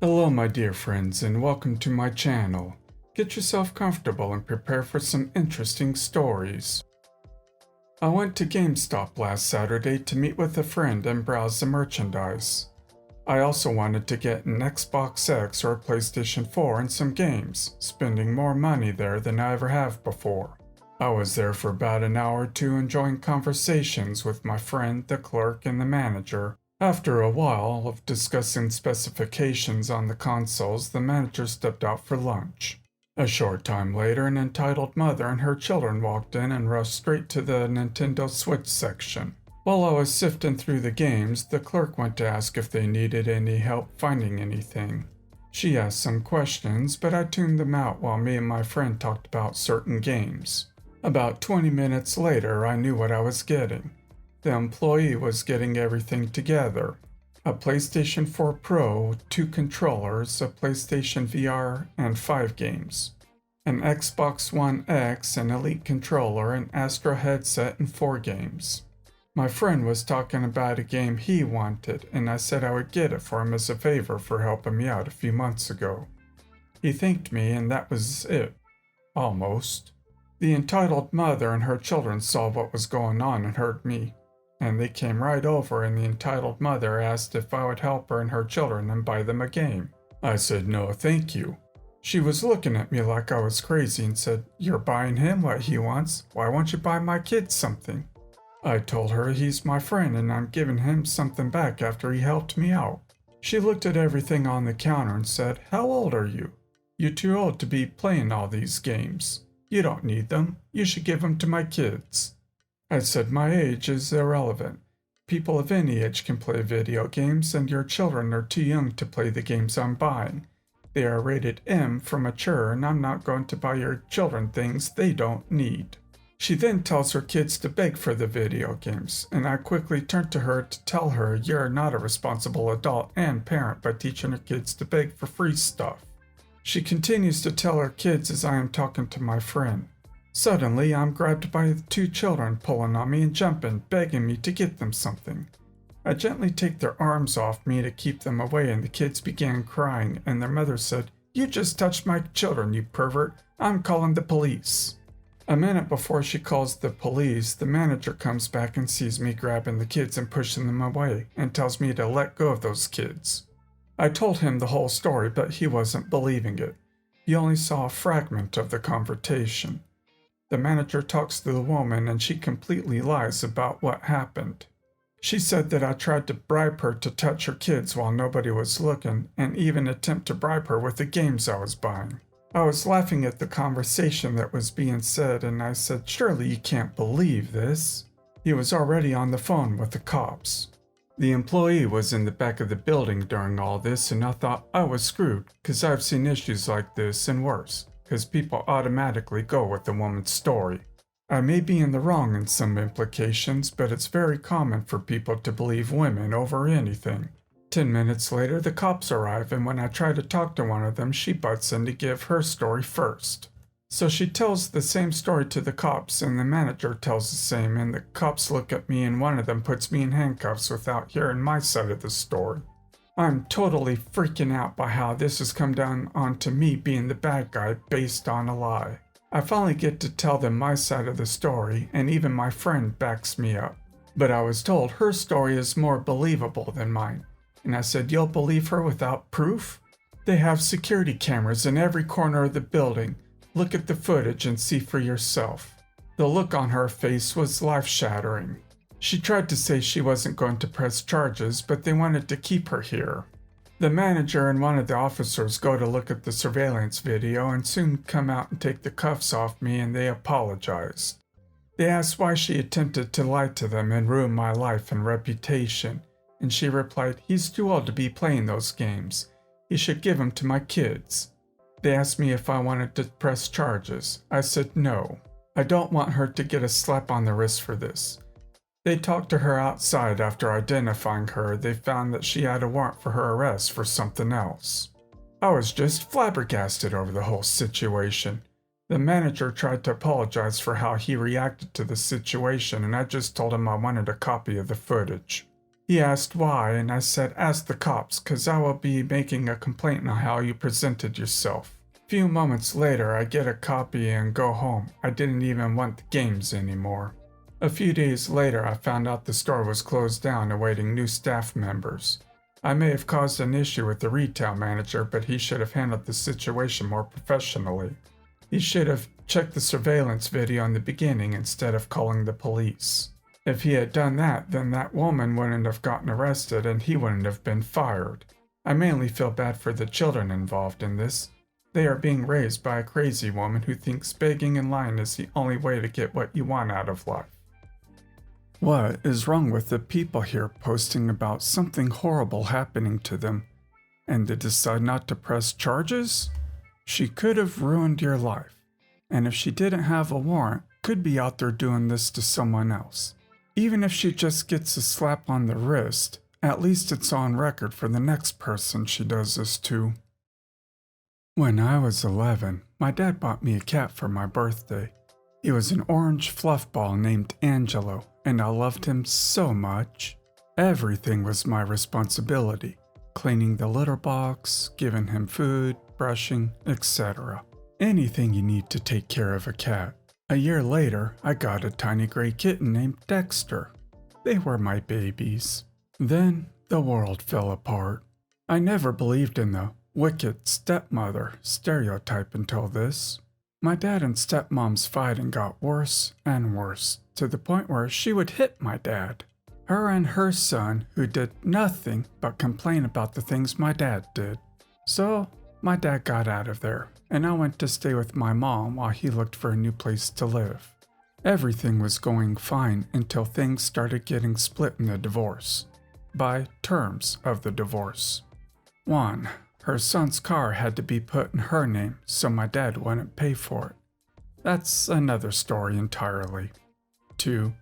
Hello my dear friends and welcome to my channel. Get yourself comfortable and prepare for some interesting stories. I went to GameStop last Saturday to meet with a friend and browse the merchandise. I also wanted to get an Xbox X or a PlayStation 4 and some games, spending more money there than I ever have before. I was there for about an hour or two enjoying conversations with my friend, the clerk, and the manager. After a while of discussing specifications on the consoles, the manager stepped out for lunch. A short time later, an entitled mother and her children walked in and rushed straight to the Nintendo Switch section. While I was sifting through the games, the clerk went to ask if they needed any help finding anything. She asked some questions, but I tuned them out while me and my friend talked about certain games. About 20 minutes later, I knew what I was getting. The employee was getting everything together. A PlayStation 4 Pro, 2 controllers, a PlayStation VR, and 5 games. An Xbox One X, an Elite controller, an Astro headset, and 4 games. My friend was talking about a game he wanted, and I said I would get it for him as a favor for helping me out a few months ago. He thanked me, and that was it. Almost. The entitled mother and her children saw what was going on and heard me, and they came right over, and the entitled mother asked if I would help her and her children and buy them a game. I said no thank you. She was looking at me like I was crazy and said, "You're buying him what he wants, why won't you buy my kids something?" I told her he's my friend and I'm giving him something back after he helped me out. She looked at everything on the counter and said, "How old are you? You're too old to be playing all these games. You don't need them, you should give them to my kids." I said my age is irrelevant. People of any age can play video games, and your children are too young to play the games I'm buying. They are rated M for mature, and I'm not going to buy your children things they don't need. She then tells her kids to beg for the video games, and I quickly turned to her to tell her you're not a responsible adult and parent by teaching her kids to beg for free stuff. She continues to tell her kids as I am talking to my friend. Suddenly, I'm grabbed by the 2 children pulling on me and jumping, begging me to get them something. I gently take their arms off me to keep them away, and the kids began crying, and their mother said, "You just touched my children, you pervert. I'm calling the police." A minute before she calls the police, the manager comes back and sees me grabbing the kids and pushing them away, and tells me to let go of those kids. I told him the whole story, but he wasn't believing it. He only saw a fragment of the confrontation. The manager talks to the woman and she completely lies about what happened. She said that I tried to bribe her to touch her kids while nobody was looking, and even attempt to bribe her with the games I was buying. I was laughing at the conversation that was being said, and I said, "Surely you can't believe this." He was already on the phone with the cops. The employee was in the back of the building during all this, and I thought I was screwed, because I've seen issues like this and worse, because people automatically go with the woman's story. I may be in the wrong in some implications, but it's very common for people to believe women over anything. 10 minutes later, the cops arrive, and when I try to talk to one of them, she butts in to give her story first. So she tells the same story to the cops, and the manager tells the same, and the cops look at me, and one of them puts me in handcuffs without hearing my side of the story. I'm totally freaking out by how this has come down onto me being the bad guy based on a lie. I finally get to tell them my side of the story, and even my friend backs me up. But I was told her story is more believable than mine. And I said, "You'll believe her without proof?" They have security cameras in every corner of the building. Look at the footage and see for yourself. The look on her face was life-shattering. She tried to say she wasn't going to press charges, but they wanted to keep her here. The manager and one of the officers go to look at the surveillance video and soon come out and take the cuffs off me, and they apologized. They asked why she attempted to lie to them and ruin my life and reputation. And she replied, "He's too old to be playing those games. He should give them to my kids." They asked me if I wanted to press charges. I said no. I don't want her to get a slap on the wrist for this. They talked to her outside. After identifying her, they found that she had a warrant for her arrest for something else. I was just flabbergasted over the whole situation. The manager tried to apologize for how he reacted to the situation, and I just told him I wanted a copy of the footage. He asked why, and I said, ask the cops, 'cause I will be making a complaint on how you presented yourself. Few moments later, I get a copy and go home. I didn't even want the games anymore. A few days later, I found out the store was closed down awaiting new staff members. I may have caused an issue with the retail manager, but he should have handled the situation more professionally. He should have checked the surveillance video in the beginning instead of calling the police. If he had done that, then that woman wouldn't have gotten arrested and he wouldn't have been fired. I mainly feel bad for the children involved in this. They are being raised by a crazy woman who thinks begging and lying is the only way to get what you want out of life. What is wrong with the people here posting about something horrible happening to them, and they decide not to press charges? She could have ruined your life, and if she didn't have a warrant, could be out there doing this to someone else. Even if she just gets a slap on the wrist, at least it's on record for the next person she does this to. When I was 11, my dad bought me a cat for my birthday. He was an orange fluff ball named Angelo, and I loved him so much. Everything was my responsibility. Cleaning the litter box, giving him food, brushing, etc. Anything you need to take care of a cat. A year later, I got a tiny gray kitten named Dexter. They were my babies. Then, the world fell apart. I never believed in the wicked stepmother stereotype until this. My dad and stepmom's fighting got worse and worse, to the point where she would hit my dad. Her and her son, who did nothing but complain about the things my dad did. So, my dad got out of there, and I went to stay with my mom while he looked for a new place to live. Everything was going fine until things started getting split in the divorce. By terms of the divorce. 1. Her son's car had to be put in her name so my dad wouldn't pay for it. That's another story entirely. 2.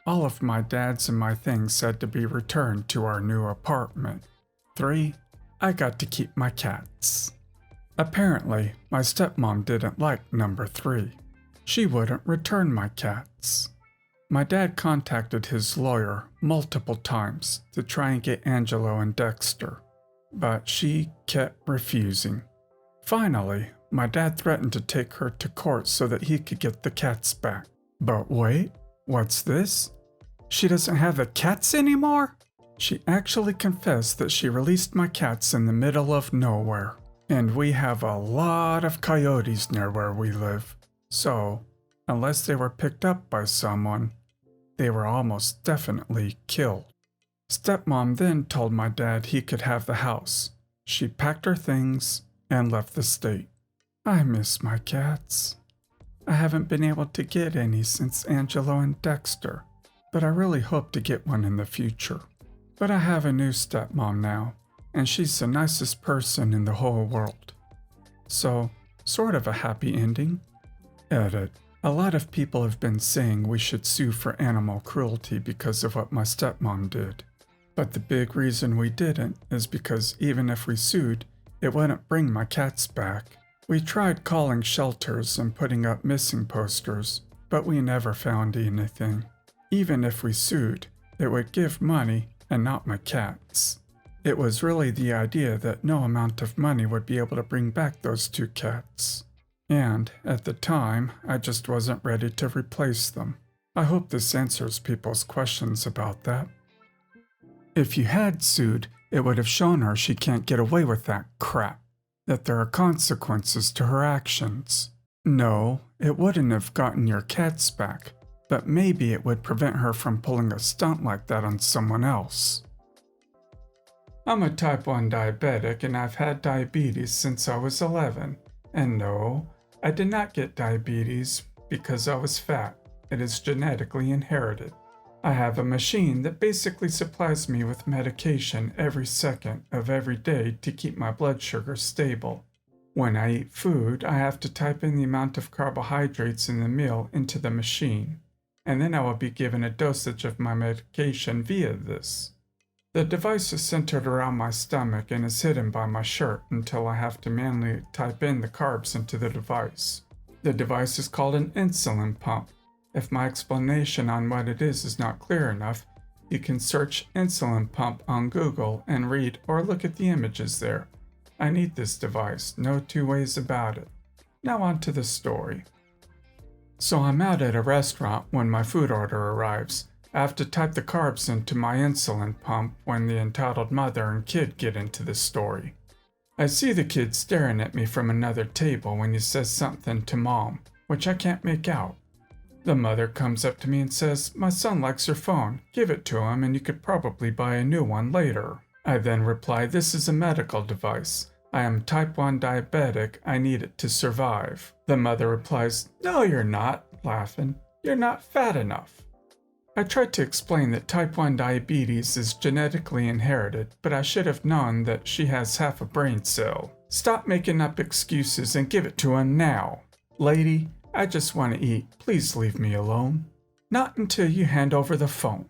All of my dad's and my things had to be returned to our new apartment. 3. I got to keep my cats. Apparently, my stepmom didn't like number 3. She wouldn't return my cats. My dad contacted his lawyer multiple times to try and get Angelo and Dexter, but she kept refusing. Finally, my dad threatened to take her to court so that he could get the cats back. But wait, what's this? She doesn't have the cats anymore? She actually confessed that she released my cats in the middle of nowhere. And we have a lot of coyotes near where we live. So, unless they were picked up by someone, they were almost definitely killed. Stepmom then told my dad he could have the house. She packed her things and left the state. I miss my cats. I haven't been able to get any since Angelo and Dexter, but I really hope to get one in the future. But I have a new stepmom now, and she's the nicest person in the whole world. So, sort of a happy ending. Edit. A lot of people have been saying we should sue for animal cruelty because of what my stepmom did. But the big reason we didn't is because even if we sued, it wouldn't bring my cats back. We tried calling shelters and putting up missing posters, but we never found anything. Even if we sued, it would give money and not my cats. It was really the idea that no amount of money would be able to bring back those 2 cats. And, at the time, I just wasn't ready to replace them. I hope this answers people's questions about that. If you had sued, it would have shown her she can't get away with that crap, that there are consequences to her actions. No, it wouldn't have gotten your cats back, but maybe it would prevent her from pulling a stunt like that on someone else. I'm a type 1 diabetic and I've had diabetes since I was 11. And no, I did not get diabetes because I was fat. It is genetically inherited. I have a machine that basically supplies me with medication every second of every day to keep my blood sugar stable. When I eat food, I have to type in the amount of carbohydrates in the meal into the machine, and then I will be given a dosage of my medication via this. The device is centered around my stomach and is hidden by my shirt until I have to manually type in the carbs into the device. The device is called an insulin pump. If my explanation on what it is not clear enough, You can search insulin pump on Google and read or look at the images there. I need this device, no two ways about it. Now on to the story. So I'm out at a restaurant when my food order arrives. I have to type the carbs into my insulin pump when the entitled mother and kid get into the story. I see the kid staring at me from another table when he says something to mom, which I can't make out. The mother comes up to me and says, "My son likes your phone. Give it to him and you could probably buy a new one later." I then reply, "This is a medical device. I am type 1 diabetic. I need it to survive." The mother replies, "No, you're not," laughing. "You're not fat enough." I tried to explain that type 1 diabetes is genetically inherited, but I should have known that she has half a brain cell. Stop making up excuses and give it to her now. Lady, I just want to eat. Please leave me alone. Not until you hand over the phone.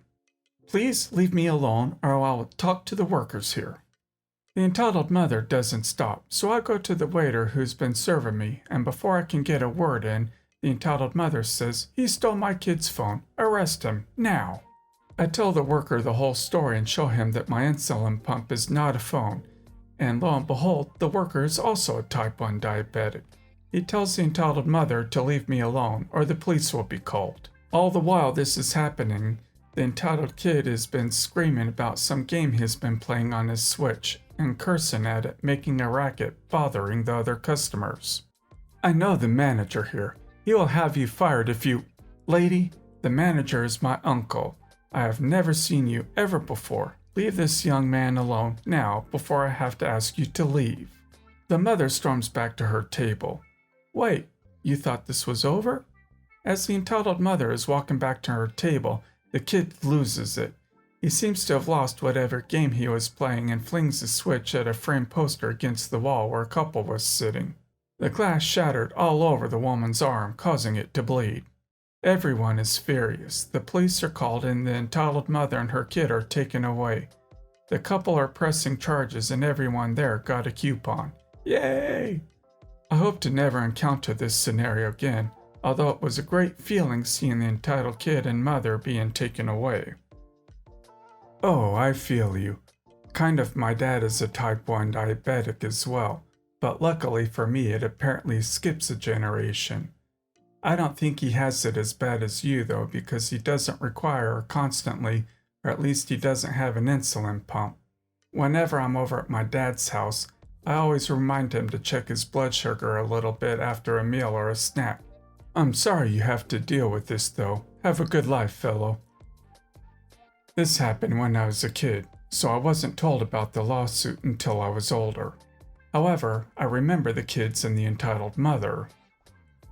Please leave me alone or I'll talk to the workers here. The entitled mother doesn't stop, so I go to the waiter who's been serving me, and before I can get a word in, the entitled mother says, "He stole my kid's phone. Arrest him, now." I tell the worker the whole story and show him that my insulin pump is not a phone, and lo and behold, the worker is also a type 1 diabetic. He tells the entitled mother to leave me alone or the police will be called. All the while this is happening, the entitled kid has been screaming about some game he's been playing on his Switch and cursing at it, making a racket, bothering the other customers. I know the manager here. He will have you fired if you... Lady, the manager is my uncle. I have never seen you ever before. Leave this young man alone now before I have to ask you to leave. The mother storms back to her table. Wait, you thought this was over? As the entitled mother is walking back to her table, the kid loses it. He seems to have lost whatever game he was playing and flings the Switch at a framed poster against the wall where a couple was sitting. The glass shattered all over the woman's arm, causing it to bleed. Everyone is furious. The police are called and the entitled mother and her kid are taken away. The couple are pressing charges and everyone there got a coupon. Yay! I hope to never encounter this scenario again, although it was a great feeling seeing the entitled kid and mother being taken away. Oh, I feel you. Kind of my dad is a type 1 diabetic as well, but luckily for me it apparently skips a generation. I don't think he has it as bad as you though, because he doesn't require constantly, or at least he doesn't have an insulin pump. Whenever I'm over at my dad's house, I always remind him to check his blood sugar a little bit after a meal or a snack. I'm sorry you have to deal with this though. Have a good life, fellow. This happened when I was a kid, so I wasn't told about the lawsuit until I was older. However, I remember the kids and the entitled mother.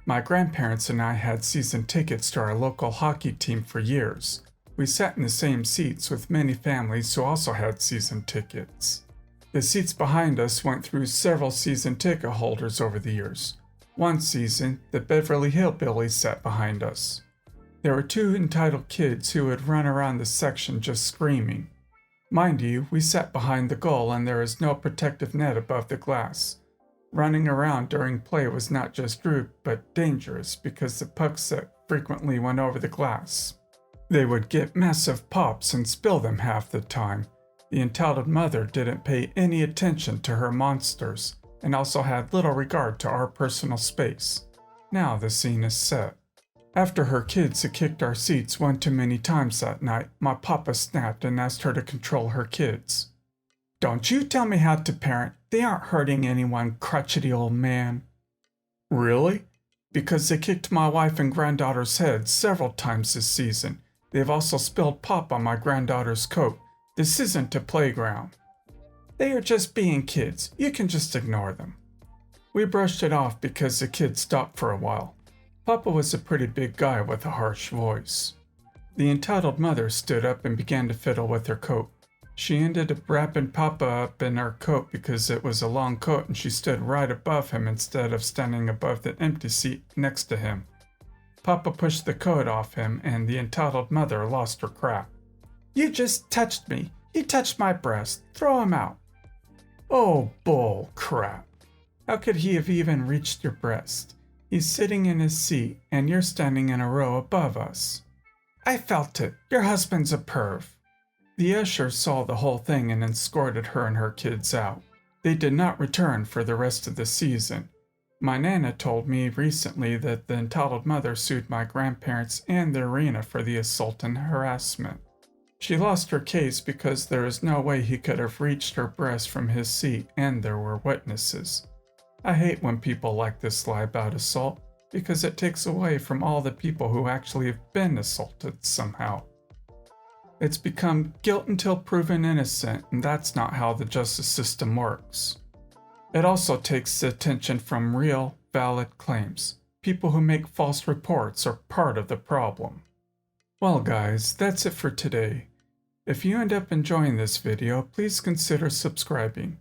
My grandparents and I had season tickets to our local hockey team for years. We sat in the same seats with many families who also had season tickets. The seats behind us went through several season ticket holders over the years. One season, the Beverly Hillbillies sat behind us. There were two entitled kids who would run around the section just screaming. Mind you, we sat behind the goal and there is no protective net above the glass. Running around during play was not just rude, but dangerous because the puck set frequently went over the glass. They would get massive pops and spill them half the time. The entitled mother didn't pay any attention to her monsters and also had little regard to our personal space. Now the scene is set. After her kids had kicked our seats one too many times that night, my papa snapped and asked her to control her kids. "Don't you tell me how to parent. They aren't hurting anyone, crotchety old man." Really? Because they kicked my wife and granddaughter's heads several times this season. They've also spilled pop on my granddaughter's coat. This isn't a playground. They are just being kids. You can just ignore them. We brushed it off because the kids stopped for a while. Papa was a pretty big guy with a harsh voice. The entitled mother stood up and began to fiddle with her coat. She ended up wrapping Papa up in her coat because it was a long coat and she stood right above him instead of standing above the empty seat next to him. Papa pushed the coat off him and the entitled mother lost her crap. "You just touched me. You touched my breast. Throw him out." "Oh, bull crap. How could he have even reached your breast? He's sitting in his seat and you're standing in a row above us." "I felt it. Your husband's a perv." The ushers saw the whole thing and escorted her and her kids out. They did not return for the rest of the season. My Nana told me recently that the entitled mother sued my grandparents and the arena for the assault and harassment. She lost her case because there is no way he could have reached her breast from his seat and there were witnesses. I hate when people like this lie about assault because it takes away from all the people who actually have been assaulted somehow. It's become guilt until proven innocent, and that's not how the justice system works. It also takes the attention from real, valid claims. People who make false reports are part of the problem. Well guys, that's it for today. If you end up enjoying this video, please consider subscribing.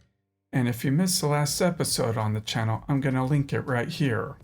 And if you missed the last episode on the channel, I'm going to link it right here.